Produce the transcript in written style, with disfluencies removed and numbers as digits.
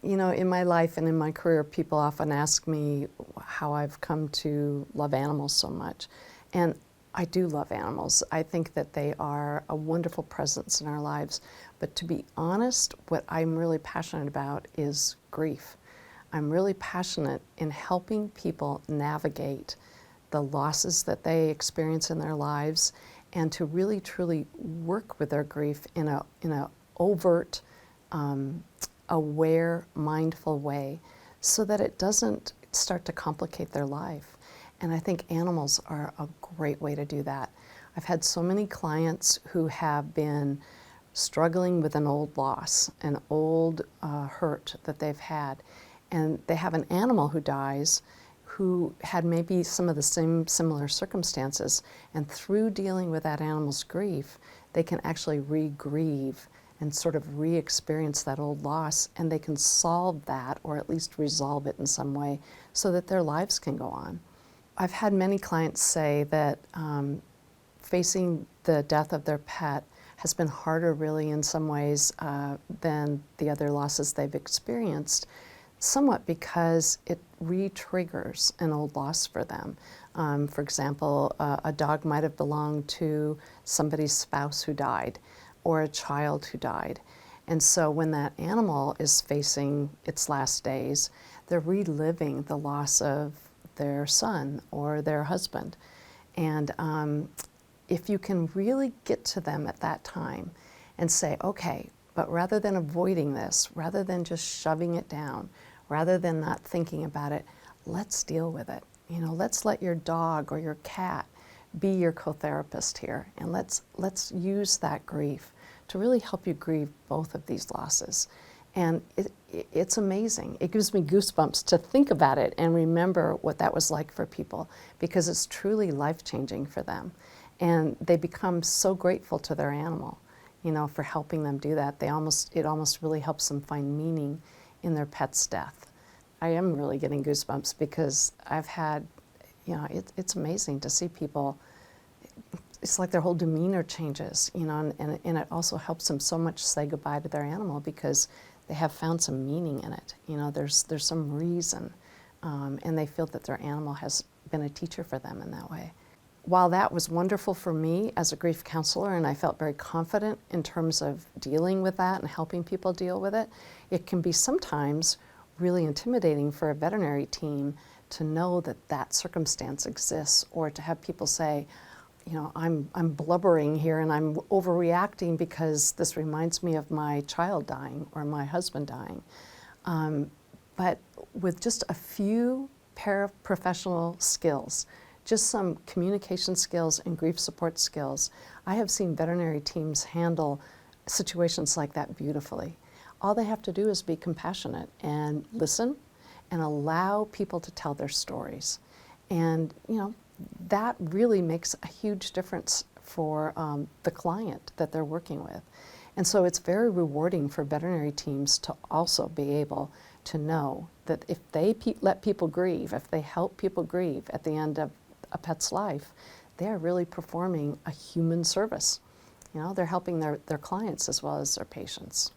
You know, in my life and in my career, people often ask me how I've come to love animals so much. And I do love animals. I think that they are a wonderful presence in our lives. But to be honest, what I'm really passionate about is grief. I'm really passionate in helping people navigate the losses that they experience in their lives and to really truly work with their grief in a overt, aware, mindful way so that it doesn't start to complicate their life. And I think animals are a great way to do that. I've had so many clients who have been struggling with an old loss, an old hurt that they've had, and they have an animal who dies who had maybe some of the same similar circumstances, and through dealing with that animal's grief, they can actually re-grieve and sort of re-experience that old loss, and they can solve that or at least resolve it in some way so that their lives can go on. I've had many clients say that facing the death of their pet has been harder really in some ways than the other losses they've experienced, somewhat because it re-triggers an old loss for them. For example, a dog might have belonged to somebody's spouse who died or a child who died. And so when that animal is facing its last days, they're reliving the loss of their son or their husband. And if you can really get to them at that time and say, okay, but rather than avoiding this, rather than just shoving it down, rather than not thinking about it, let's deal with it. You know, let's let your dog or your cat be your co-therapist here, and let's use that grief to really help you grieve both of these losses. And it's amazing. It gives me goosebumps to think about it and remember what that was like for people, because it's truly life-changing for them. And they become so grateful to their animal, you know, for helping them do that. It almost really helps them find meaning in their pet's death. I am really getting goosebumps because I've had, you know, it's amazing to see people, it's like their whole demeanor changes, you know, and it also helps them so much say goodbye to their animal because they have found some meaning in it. You know, there's some reason, and they feel that their animal has been a teacher for them in that way. While that was wonderful for me as a grief counselor, and I felt very confident in terms of dealing with that and helping people deal with it, it can be sometimes really intimidating for a veterinary team to know that that circumstance exists, or to have people say, you know, I'm blubbering here and I'm overreacting because this reminds me of my child dying or my husband dying. But with just a few paraprofessional skills, just some communication skills and grief support skills, I have seen veterinary teams handle situations like that beautifully. All they have to do is be compassionate and listen and allow people to tell their stories. And, you know, that really makes a huge difference for the client that they're working with. And so it's very rewarding for veterinary teams to also be able to know that if they let people grieve, if they help people grieve at the end of a pet's life, they are really performing a human service. You know, they're helping their clients as well as their patients.